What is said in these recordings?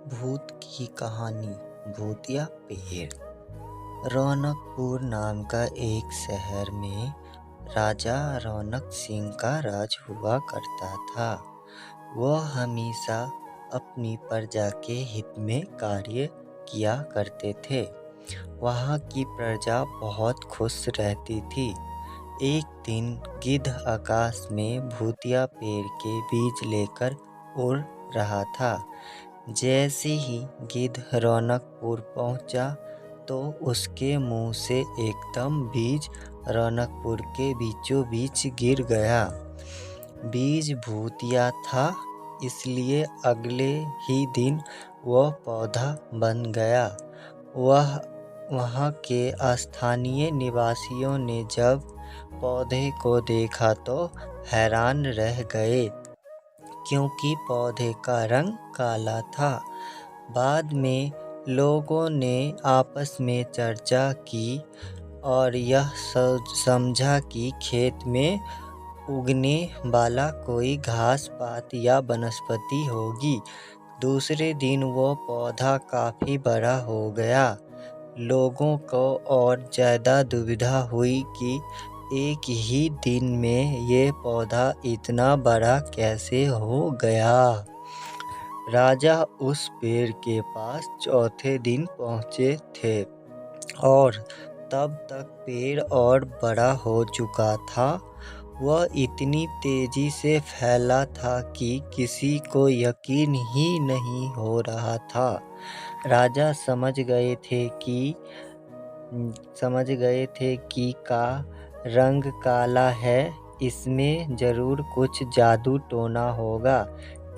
भूत की कहानी। भूतिया पेड़। रौनकपुर नाम का एक शहर में राजा रौनक सिंह का राज हुआ करता था। वह हमेशा अपनी प्रजा के हित में कार्य किया करते थे। वहाँ की प्रजा बहुत खुश रहती थी। एक दिन गिद्ध आकाश में भूतिया पेड़ के बीज लेकर उड़ रहा था। जैसे ही गिद्ध रौनकपुर पहुंचा तो उसके मुंह से एकदम बीज रौनकपुर के बीचों बीच गिर गया। बीज भूतिया था, इसलिए अगले ही दिन वह पौधा बन गया। वहाँ के स्थानीय निवासियों ने जब पौधे को देखा तो हैरान रह गए, क्योंकि पौधे का रंग काला था। बाद में लोगों ने आपस में चर्चा की और यह समझा कि खेत में उगने वाला कोई घास पात या वनस्पति होगी। दूसरे दिन वो पौधा काफ़ी बड़ा हो गया। लोगों को और ज़्यादा दुविधा हुई कि एक ही दिन में ये पौधा इतना बड़ा कैसे हो गया। राजा उस पेड़ के पास चौथे दिन पहुँचे थे और तब तक पेड़ और बड़ा हो चुका था। वह इतनी तेजी से फैला था कि किसी को यकीन ही नहीं हो रहा था। राजा समझ गए थे कि का रंग काला है, इसमें जरूर कुछ जादू टोना होगा।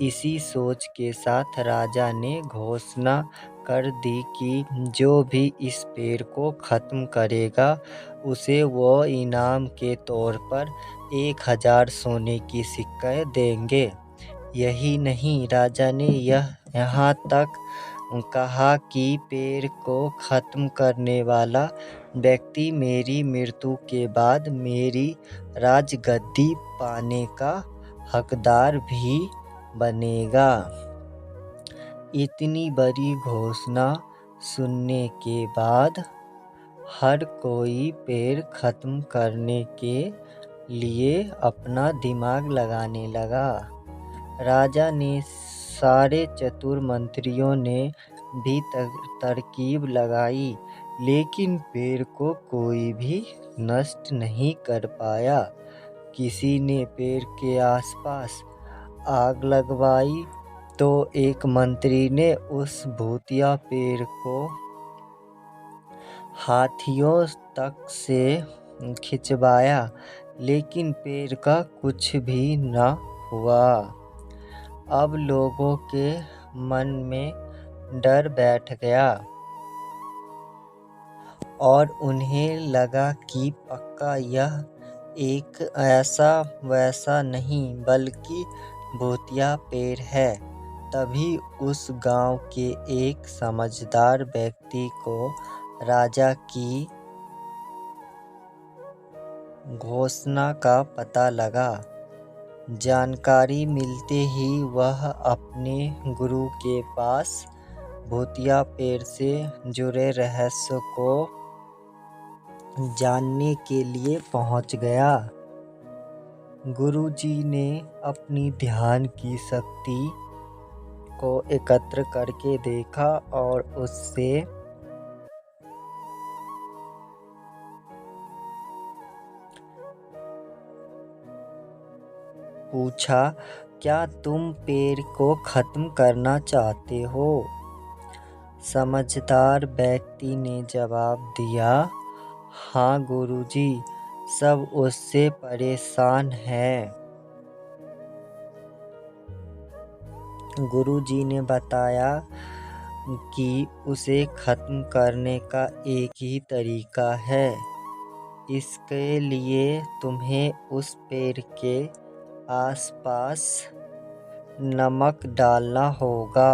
इसी सोच के साथ राजा ने घोषणा कर दी कि जो भी इस पेड़ को ख़त्म करेगा उसे वो इनाम के तौर पर 1000 सोने की सिक्के देंगे। यही नहीं, राजा ने यहाँ तक कहा कि पेड़ को ख़त्म करने वाला व्यक्ति मेरी मृत्यु के बाद मेरी राजगद्दी पाने का हकदार भी बनेगा। इतनी बड़ी घोषणा सुनने के बाद हर कोई पेड़ ख़त्म करने के लिए अपना दिमाग लगाने लगा। राजा ने सारे चतुर मंत्रियों ने भी तरकीब लगाई, लेकिन पेड़ को कोई भी नष्ट नहीं कर पाया। किसी ने पेड़ के आसपास आग लगवाई तो एक मंत्री ने उस भूतिया पेड़ को हाथियों तक से खिंचवाया, लेकिन पेड़ का कुछ भी न हुआ। अब लोगों के मन में डर बैठ गया और उन्हें लगा कि पक्का यह एक ऐसा वैसा नहीं बल्कि भूतिया पेड़ है। तभी उस गांव के एक समझदार व्यक्ति को राजा की घोषणा का पता लगा। जानकारी मिलते ही वह अपने गुरु के पास भूतिया पेड़ से जुड़े रहस्य को जानने के लिए पहुंच गया। गुरुजी ने अपनी ध्यान की शक्ति को एकत्र करके देखा और उससे पूछा, क्या तुम पेड़ को खत्म करना चाहते हो? समझदार व्यक्ति ने जवाब दिया, हाँ गुरुजी, सब उससे परेशान हैं। गुरुजी ने बताया कि उसे खत्म करने का एक ही तरीका है। इसके लिए तुम्हें उस पेड़ के आसपास नमक डालना होगा।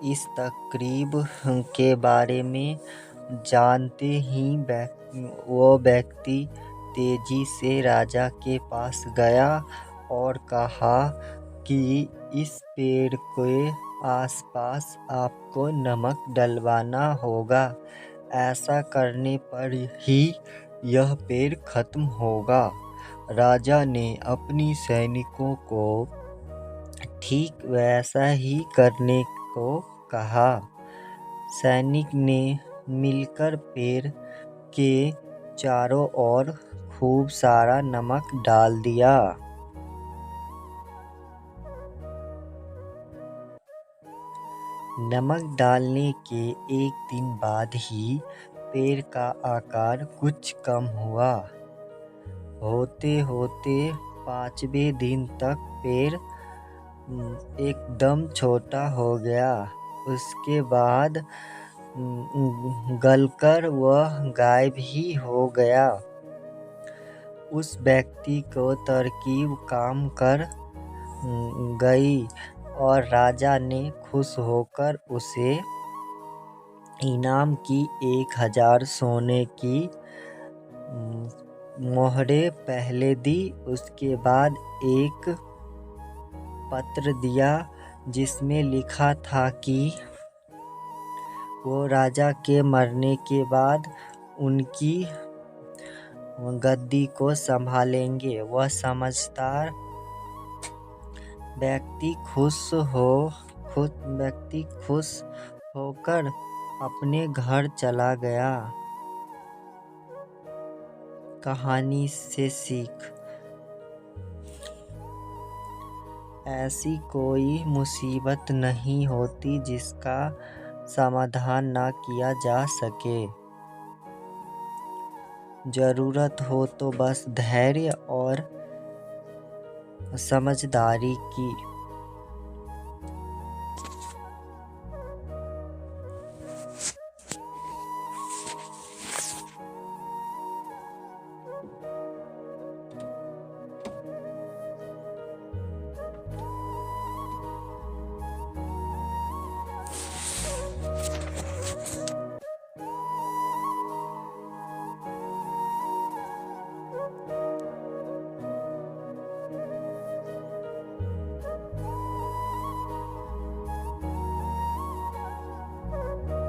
इस तकरीब के बारे में जानते ही वो व्यक्ति तेजी से राजा के पास गया और कहा कि इस पेड़ के आसपास आपको नमक डलवाना होगा। ऐसा करने पर ही यह पेड़ खत्म होगा। राजा ने अपनी सैनिकों को ठीक वैसा ही करने को कहा। सैनिक ने मिलकर पेड़ के चारों ओर खूब सारा नमक डाल दिया। नमक डालने के एक दिन बाद ही पेड़ का आकार कुछ कम हुआ। होते होते 5वें दिन तक पेड़ एकदम छोटा हो गया। उसके बाद गलकर वह गायब ही हो गया। उस व्यक्ति को तरकीब काम कर गई और राजा ने खुश होकर उसे इनाम की 1000 सोने की मोहरें पहले दी। उसके बाद एक पत्र दिया जिसमें लिखा था कि वो राजा के मरने के बाद उनकी गद्दी को संभालेंगे। वह समझदार व्यक्ति खुश होकर अपने घर चला गया। कहानी से सीख: ऐसी कोई मुसीबत नहीं होती जिसका समाधान ना किया जा सके। जरूरत हो तो बस धैर्य और समझदारी की।